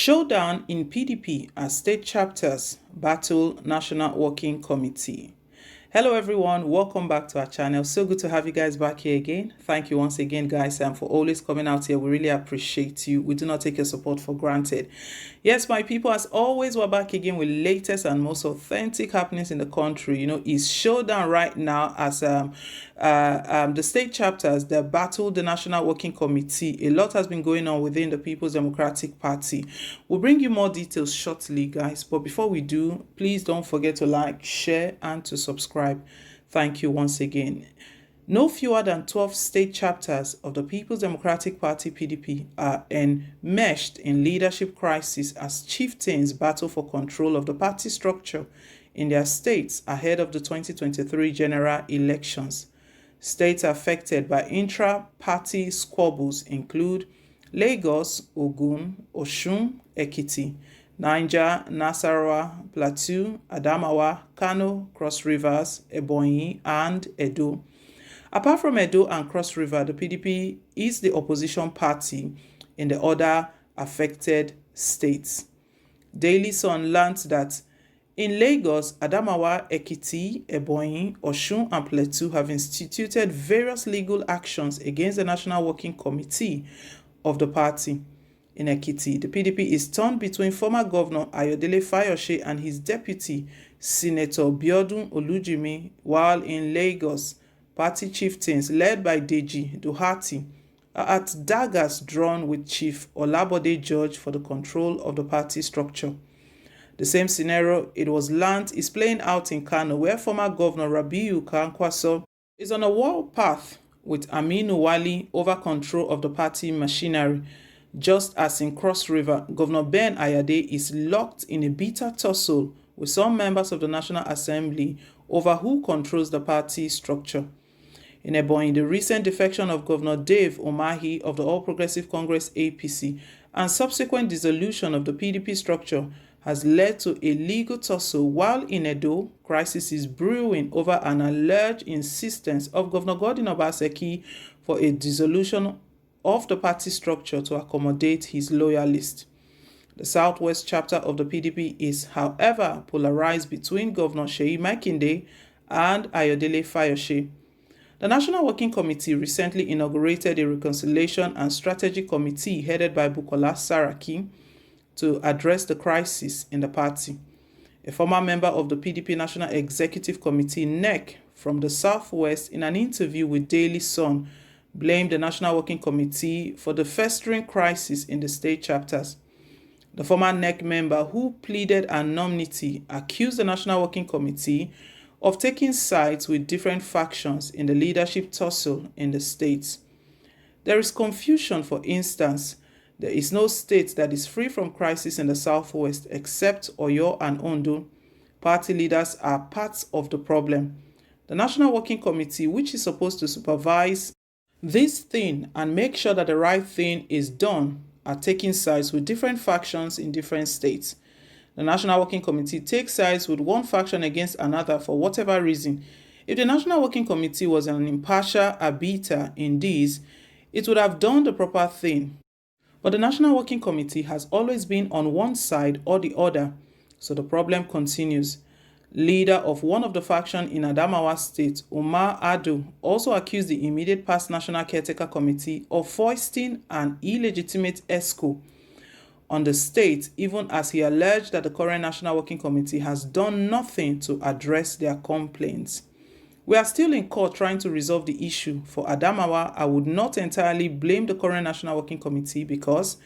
Showdown in PDP as state chapters battle National Working Committee. Hello everyone, welcome back to our channel. So good to have you guys back here again. Thank you once again guys for always coming out here. We really appreciate you. We do not take your support for granted. Yes, my people, as always, we're back again with latest and most authentic happenings in the country. It's Showdown right now as the state chapters, they battled the National Working Committee. A lot has been going on within the People's Democratic Party. We'll bring you more details shortly, guys. But before we do, please don't forget to like, share, and to subscribe. Thank you once again. No fewer than 12 state chapters of the People's Democratic Party (PDP) are enmeshed in leadership crisis as chieftains battle for control of the party structure in their states ahead of the 2023 general elections. States affected by intra-party squabbles include Lagos, Ogun, Osun, Ekiti, Niger, Nasarawa, Plateau, Adamawa, Kano, Cross Rivers, Ebonyi, and Edo. Apart from Edo and Cross River, the PDP is the opposition party in the other affected states. Daily Sun learned that in Lagos, Adamawa, Ekiti, Ebonyi, Osun, and Plateau have instituted various legal actions against the National Working Committee of the party. In Ekiti, the PDP is torn between former Governor Ayodele Fayose and his deputy, Senator Biodun Olujimi, while in Lagos, party chieftains led by Deji Duhati are at daggers drawn with Chief Olabode George for the control of the party structure. The same scenario, it was learned, is playing out in Kano, where former Governor Rabiu Kwankwaso is on a war path with Aminu Wali over control of the party machinery. Just as in Cross River, Governor Ben Ayade is locked in a bitter tussle with some members of the National Assembly over who controls the party structure. In Ebonyi, the recent defection of Governor Dave Umahi of the All Progressive Congress (APC) and subsequent dissolution of the PDP structure has led to a legal tussle, while in Edo, crisis is brewing over an alleged insistence of Governor Godwin Obaseki for a dissolution of the party structure to accommodate his loyalists. The Southwest chapter of the PDP is, however, polarized between Governor Seyi Makinde and Ayodele Fayose. The National Working Committee recently inaugurated a Reconciliation and Strategy Committee headed by Bukola Saraki to address the crisis in the party. A former member of the PDP National Executive Committee (NEC) from the Southwest, in an interview with Daily Sun, blamed the National Working Committee for the festering crisis in the state chapters. The former NEC member, who pleaded anonymity, accused the National Working Committee of taking sides with different factions in the leadership tussle in the states. There is confusion. For instance, there is no state that is free from crisis in the Southwest except Oyo and Ondo. Party leaders are parts of the problem. The National Working Committee, which is supposed to supervise this thing and make sure that the right thing is done, are taking sides with different factions in different states. The National Working Committee takes sides with one faction against another for whatever reason. If the National Working Committee was an impartial arbiter in this, it would have done the proper thing. But the National Working Committee has always been on one side or the other, so the problem continues. Leader of one of the factions in Adamawa State, Umar Ado, also accused the immediate past National Caretaker Committee of foisting an illegitimate ESCO on the state, even as he alleged that the current National Working Committee has done nothing to address their complaints. We are still in court trying to resolve the issue. For Adamawa, I would not entirely blame the current National Working Committee because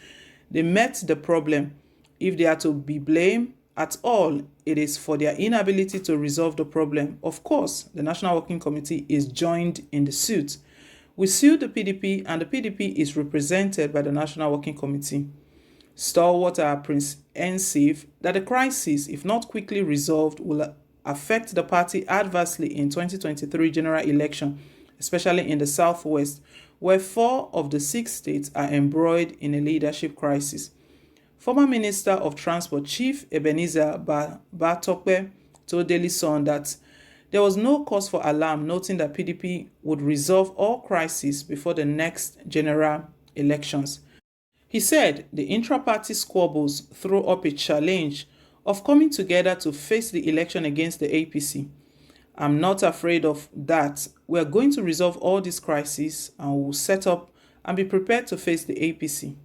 they met the problem. If they are to be blamed at all, it is for their inability to resolve the problem. Of course, the National Working Committee is joined in the suit. We sued the PDP, and the PDP is represented by the National Working Committee. Stalwart are apprehensive that the crisis, if not quickly resolved, will affect the party adversely in 2023 general election, especially in the Southwest, where 4 of the 6 states are embroiled in a leadership crisis. Former Minister of Transport Chief Ebenezer Batokpe told Daily Sun that there was no cause for alarm, noting that PDP would resolve all crises before the next general elections. He said the intra-party squabbles threw up a challenge of coming together to face the election against the APC. I'm not afraid of that. We are going to resolve all these crises and we'll set up and be prepared to face the APC.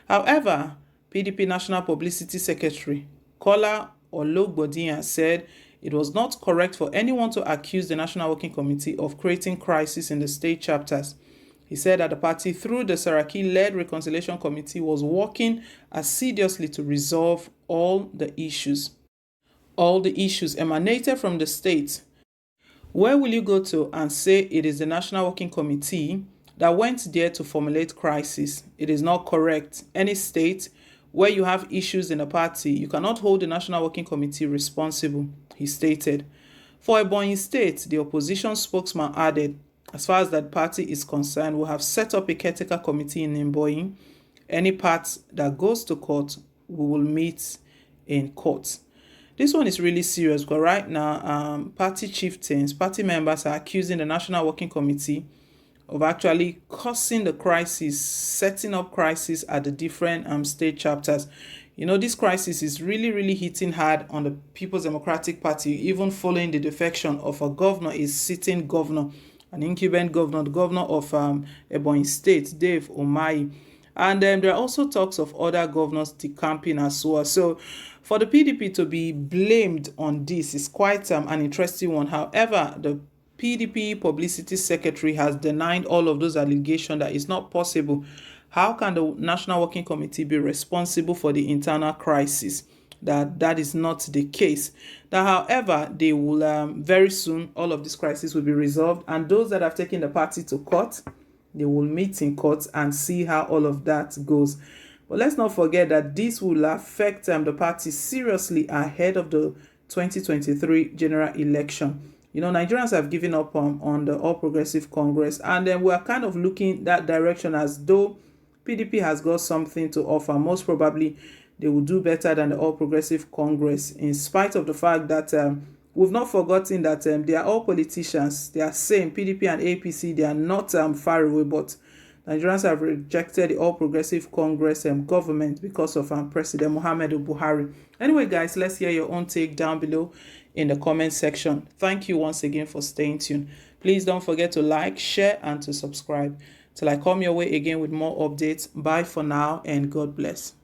However, PDP National Publicity Secretary Kola Ologbodiyan said it was not correct for anyone to accuse the National Working Committee of creating crisis in the state chapters. He said that the party, through the Saraki-led Reconciliation Committee, was working assiduously to resolve all the issues. All the issues emanated from the state. Where will you go to and say it is the National Working Committee that went there to formulate crisis? It is not correct. Any state where you have issues in a party, you cannot hold the National Working Committee responsible, he stated. For Ebonyi State, the opposition spokesman added, as far as that party is concerned, we have set up a caretaker committee in Ebonyi. Any part that goes to court, we will meet in court. This one is really serious because right now, party chieftains, party members are accusing the National Working Committee of actually causing the crisis, setting up crisis at the different state chapters. You know, this crisis is really hitting hard on the People's Democratic Party, even following the defection of a governor, a sitting governor, an incumbent governor, the governor of Ebonyi State, Dave Umahi. And there are also talks of other governors decamping as well. So for the PDP to be blamed on this is quite an interesting one. However, the PDP publicity secretary has denied all of those allegations that it's not possible. How can the National Working Committee be responsible for the internal crisis? That is not the case. That, however, they will very soon, all of this crisis will be resolved, and those that have taken the party to court, they will meet in court and see how all of that goes. But let's not forget that this will affect the party seriously ahead of the 2023 general election. You know, Nigerians have given up on the All Progressive Congress, and then we are kind of looking that direction as though PDP has got something to offer. Most probably, they will do better than the All Progressive Congress, in spite of the fact that we've not forgotten that they are all politicians. They are same, PDP and APC, they are not far away, but Nigerians have rejected the All Progressive Congress government because of President Muhammadu Buhari. Anyway, guys, let's hear your own take down below in the comment section. Thank you once again for staying tuned. Please don't forget to like, share, and to subscribe. Till I come your way again with more updates. Bye for now, and God bless.